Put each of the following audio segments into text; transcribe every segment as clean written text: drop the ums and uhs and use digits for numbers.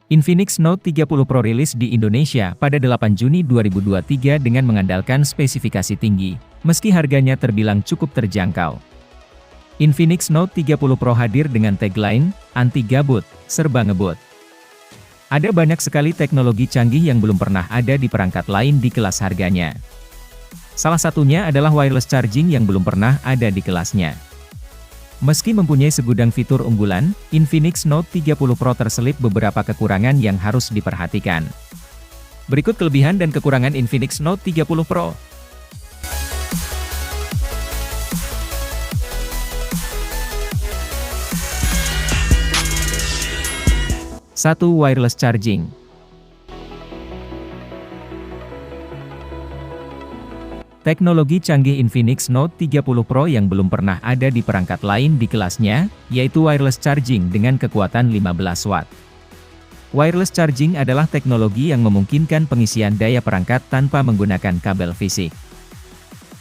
Infinix Note 30 Pro rilis di Indonesia pada 8 Juni 2023 dengan mengandalkan spesifikasi tinggi, meski harganya terbilang cukup terjangkau. Infinix Note 30 Pro hadir dengan tagline, anti gabut, serba ngebut. Ada banyak sekali teknologi canggih yang belum pernah ada di perangkat lain di kelas harganya. Salah satunya adalah wireless charging yang belum pernah ada di kelasnya. Meski mempunyai segudang fitur unggulan, Infinix Note 30 Pro terselip beberapa kekurangan yang harus diperhatikan. Berikut kelebihan dan kekurangan Infinix Note 30 Pro. 1. Wireless charging. Teknologi canggih Infinix Note 30 Pro yang belum pernah ada di perangkat lain di kelasnya, yaitu wireless charging dengan kekuatan 15 Watt. Wireless charging adalah teknologi yang memungkinkan pengisian daya perangkat tanpa menggunakan kabel fisik.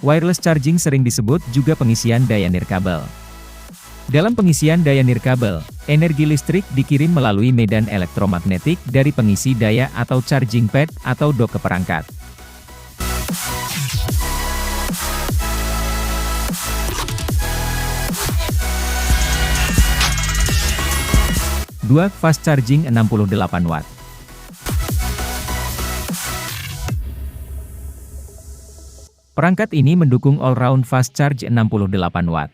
Wireless charging sering disebut juga pengisian daya nirkabel. Dalam pengisian daya nirkabel, energi listrik dikirim melalui medan elektromagnetik dari pengisi daya atau charging pad atau dock ke perangkat. 2. Fast charging 68 Watt. Perangkat ini mendukung all-round fast charge 68 Watt.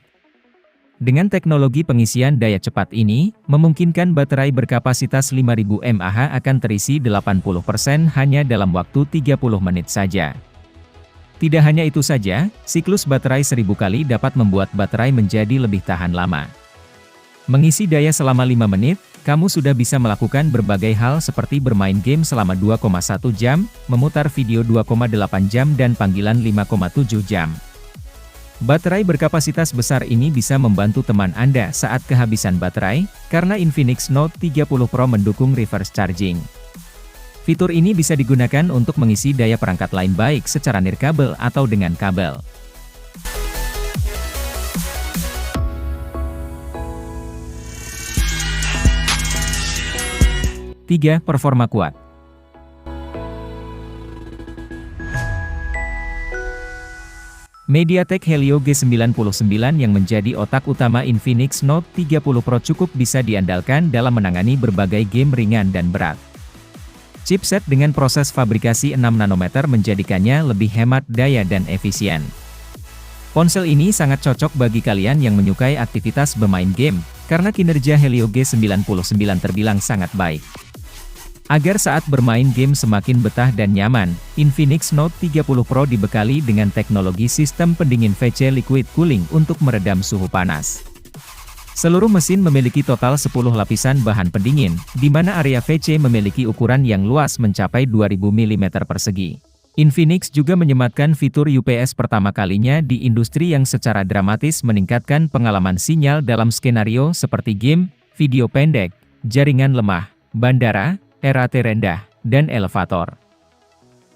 Dengan teknologi pengisian daya cepat ini, memungkinkan baterai berkapasitas 5000 mAh akan terisi 80% hanya dalam waktu 30 menit saja. Tidak hanya itu saja, siklus baterai 1000 kali dapat membuat baterai menjadi lebih tahan lama. Mengisi daya selama 5 menit, kamu sudah bisa melakukan berbagai hal seperti bermain game selama 2,1 jam, memutar video 2,8 jam dan panggilan 5,7 jam. Baterai berkapasitas besar ini bisa membantu teman Anda saat kehabisan baterai, karena Infinix Note 30 Pro mendukung reverse charging. Fitur ini bisa digunakan untuk mengisi daya perangkat lain baik secara nirkabel atau dengan kabel. 3. Performa kuat. MediaTek Helio G99 yang menjadi otak utama Infinix Note 30 Pro cukup bisa diandalkan dalam menangani berbagai game ringan dan berat. Chipset dengan proses fabrikasi 6 nanometer menjadikannya lebih hemat daya dan efisien. Ponsel ini sangat cocok bagi kalian yang menyukai aktivitas bermain game, karena kinerja Helio G99 terbilang sangat baik. Agar saat bermain game semakin betah dan nyaman, Infinix Note 30 Pro dibekali dengan teknologi sistem pendingin VC Liquid Cooling untuk meredam suhu panas. Seluruh mesin memiliki total 10 lapisan bahan pendingin, di mana area VC memiliki ukuran yang luas mencapai 2000 mm persegi. Infinix juga menyematkan fitur UPS pertama kalinya di industri yang secara dramatis meningkatkan pengalaman sinyal dalam skenario seperti game, video pendek, jaringan lemah, bandara, RAT rendah, dan elevator.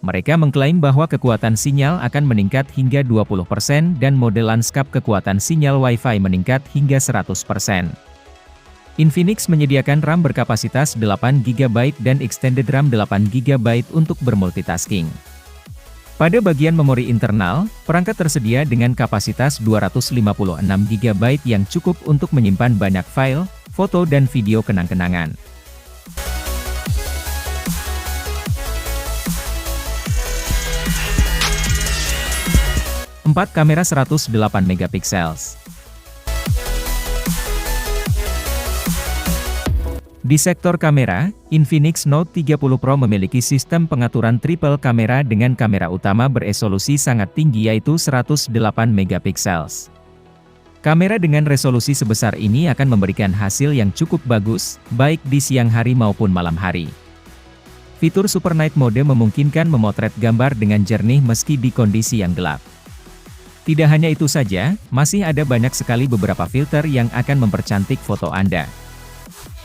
Mereka mengklaim bahwa kekuatan sinyal akan meningkat hingga 20% dan mode lanskap kekuatan sinyal Wi-Fi meningkat hingga 100%. Infinix menyediakan RAM berkapasitas 8GB dan extended RAM 8GB untuk bermultitasking. Pada bagian memori internal, perangkat tersedia dengan kapasitas 256GB yang cukup untuk menyimpan banyak file, foto dan video kenang-kenangan. 4. Kamera 108 megapiksel. Di sektor kamera, Infinix Note 30 Pro memiliki sistem pengaturan triple kamera dengan kamera utama beresolusi sangat tinggi yaitu 108 megapiksel. Kamera dengan resolusi sebesar ini akan memberikan hasil yang cukup bagus, baik di siang hari maupun malam hari. Fitur Super Night Mode memungkinkan memotret gambar dengan jernih meski di kondisi yang gelap. Tidak hanya itu saja, masih ada banyak sekali beberapa filter yang akan mempercantik foto Anda.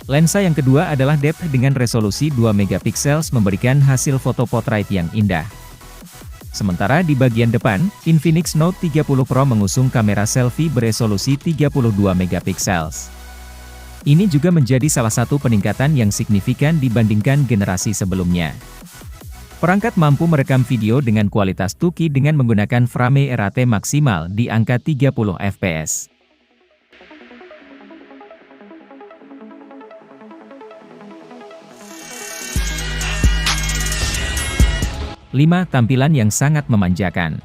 Lensa yang kedua adalah depth dengan resolusi 2 megapiksel memberikan hasil foto portrait yang indah. Sementara di bagian depan, Infinix Note 30 Pro mengusung kamera selfie beresolusi 32 megapiksel. Ini juga menjadi salah satu peningkatan yang signifikan dibandingkan generasi sebelumnya. Perangkat mampu merekam video dengan kualitas 2K dengan menggunakan frame rate maksimal di angka 30 fps. 5. Tampilan yang sangat memanjakan.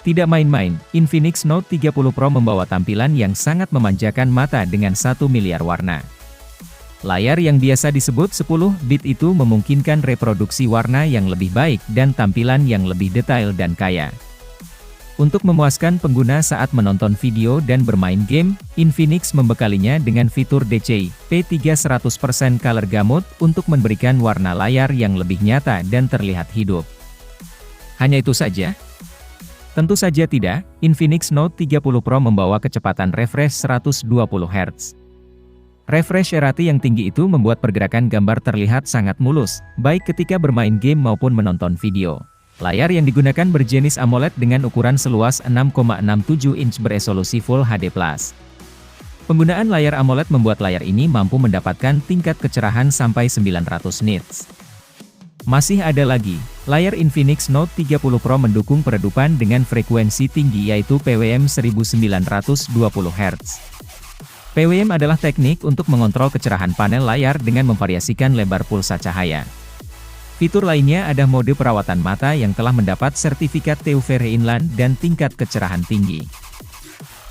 Tidak main-main, Infinix Note 30 Pro membawa tampilan yang sangat memanjakan mata dengan 1 miliar warna. Layar yang biasa disebut 10 bit itu memungkinkan reproduksi warna yang lebih baik dan tampilan yang lebih detail dan kaya. Untuk memuaskan pengguna saat menonton video dan bermain game, Infinix membekalinya dengan fitur DCI-P3 100% Color Gamut untuk memberikan warna layar yang lebih nyata dan terlihat hidup. Hanya itu saja? Tentu saja tidak, Infinix Note 30 Pro membawa kecepatan refresh 120 Hz. Refresh rate yang tinggi itu membuat pergerakan gambar terlihat sangat mulus, baik ketika bermain game maupun menonton video. Layar yang digunakan berjenis AMOLED dengan ukuran seluas 6,67 inch beresolusi Full HD+. Penggunaan layar AMOLED membuat layar ini mampu mendapatkan tingkat kecerahan sampai 900 nits. Masih ada lagi, layar Infinix Note 30 Pro mendukung peredupan dengan frekuensi tinggi yaitu PWM 1920 Hz. PWM adalah teknik untuk mengontrol kecerahan panel layar dengan memvariasikan lebar pulsa cahaya. Fitur lainnya ada mode perawatan mata yang telah mendapat sertifikat TÜV Rheinland dan tingkat kecerahan tinggi.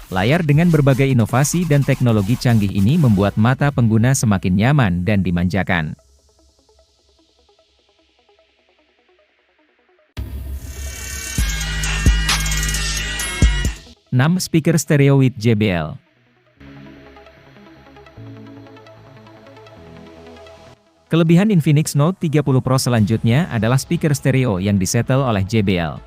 Layar dengan berbagai inovasi dan teknologi canggih ini membuat mata pengguna semakin nyaman dan dimanjakan. 6. Speaker stereo with JBL. Kelebihan Infinix Note 30 Pro selanjutnya adalah speaker stereo yang disetel oleh JBL.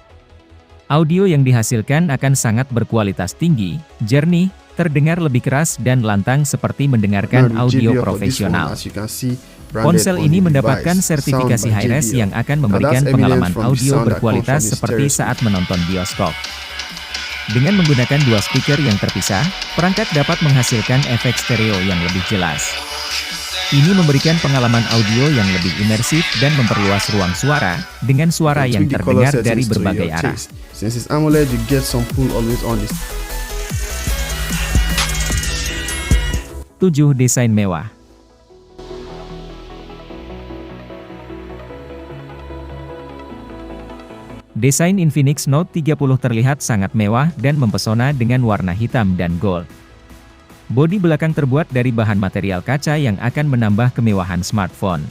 Audio yang dihasilkan akan sangat berkualitas tinggi, jernih, terdengar lebih keras dan lantang seperti mendengarkan audio profesional. Ponsel ini mendapatkan sertifikasi Hi-Res yang akan memberikan pengalaman audio berkualitas seperti saat menonton bioskop. Dengan menggunakan dua speaker yang terpisah, perangkat dapat menghasilkan efek stereo yang lebih jelas. Ini memberikan pengalaman audio yang lebih imersif dan memperluas ruang suara, dengan suara yang terdengar dari berbagai arah. 7. Desain mewah. Desain Infinix Note 30 terlihat sangat mewah dan mempesona dengan warna hitam dan gold. Bodi belakang terbuat dari bahan material kaca yang akan menambah kemewahan smartphone.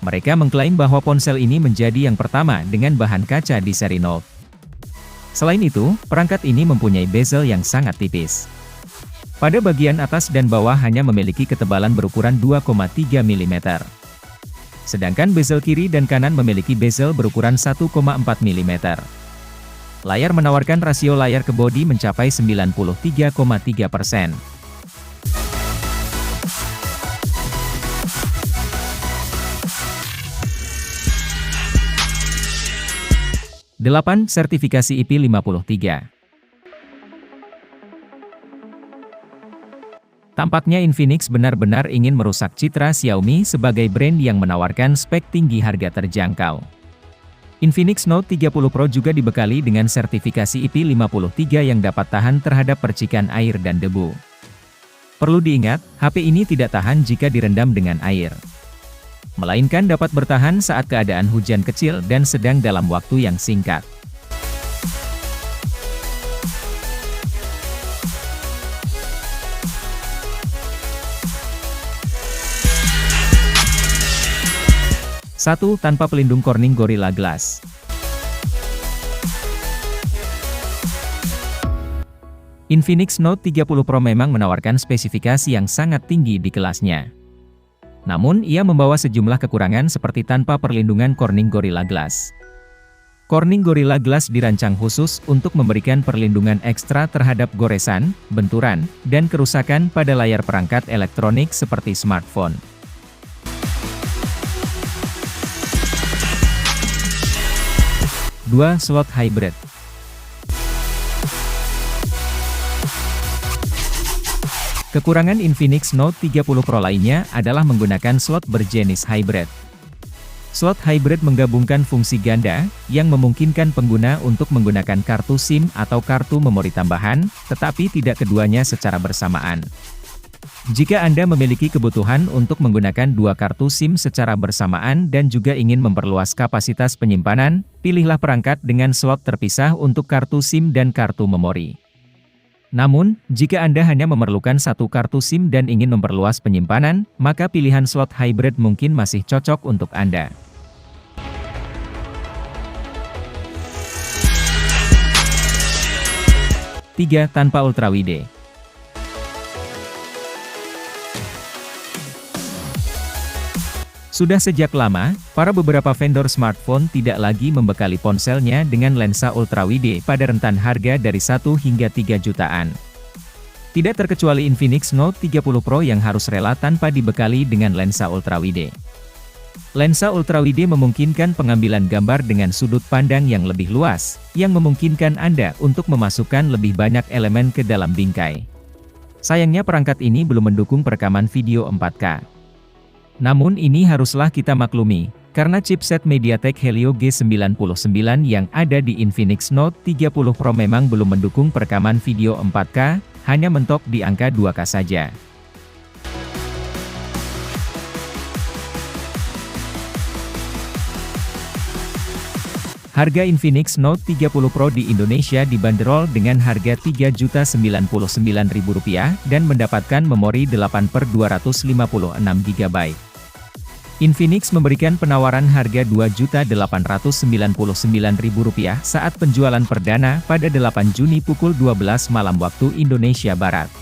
Mereka mengklaim bahwa ponsel ini menjadi yang pertama dengan bahan kaca di seri Note. Selain itu, perangkat ini mempunyai bezel yang sangat tipis. Pada bagian atas dan bawah hanya memiliki ketebalan berukuran 2,3 mm. Sedangkan bezel kiri dan kanan memiliki bezel berukuran 1,4 mm. Layar menawarkan rasio layar ke bodi mencapai 93,3%. 8. Sertifikasi IP53. Tampaknya Infinix benar-benar ingin merusak citra Xiaomi sebagai brand yang menawarkan spek tinggi harga terjangkau. Infinix Note 30 Pro juga dibekali dengan sertifikasi IP53 yang dapat tahan terhadap percikan air dan debu. Perlu diingat, HP ini tidak tahan jika direndam dengan air, melainkan dapat bertahan saat keadaan hujan kecil dan sedang dalam waktu yang singkat. Satu, tanpa pelindung Corning Gorilla Glass. Infinix Note 30 Pro memang menawarkan spesifikasi yang sangat tinggi di kelasnya. Namun, ia membawa sejumlah kekurangan seperti tanpa perlindungan Corning Gorilla Glass. Corning Gorilla Glass dirancang khusus untuk memberikan perlindungan ekstra terhadap goresan, benturan, dan kerusakan pada layar perangkat elektronik seperti smartphone. 2. Slot hybrid. Kekurangan Infinix Note 30 Pro lainnya adalah menggunakan slot berjenis hybrid. Slot hybrid menggabungkan fungsi ganda, yang memungkinkan pengguna untuk menggunakan kartu SIM atau kartu memori tambahan, tetapi tidak keduanya secara bersamaan. Jika Anda memiliki kebutuhan untuk menggunakan dua kartu SIM secara bersamaan dan juga ingin memperluas kapasitas penyimpanan, pilihlah perangkat dengan slot terpisah untuk kartu SIM dan kartu memori. Namun, jika Anda hanya memerlukan satu kartu SIM dan ingin memperluas penyimpanan, maka pilihan slot hybrid mungkin masih cocok untuk Anda. Tiga, tanpa ultrawide. Sudah sejak lama, beberapa vendor smartphone tidak lagi membekali ponselnya dengan lensa ultrawide pada rentan harga dari 1 hingga 3 jutaan. Tidak terkecuali Infinix Note 30 Pro yang harus rela tanpa dibekali dengan lensa ultrawide. Lensa ultrawide memungkinkan pengambilan gambar dengan sudut pandang yang lebih luas, yang memungkinkan Anda untuk memasukkan lebih banyak elemen ke dalam bingkai. Sayangnya perangkat ini belum mendukung perekaman video 4K. Namun ini haruslah kita maklumi, karena chipset MediaTek Helio G99 yang ada di Infinix Note 30 Pro memang belum mendukung perekaman video 4K, hanya mentok di angka 2K saja. Harga Infinix Note 30 Pro di Indonesia dibanderol dengan harga Rp3.099.000 dan mendapatkan memori 8/256 GB. Infinix memberikan penawaran harga Rp2.899.000 saat penjualan perdana pada 8 Juni pukul 12 malam waktu Indonesia Barat.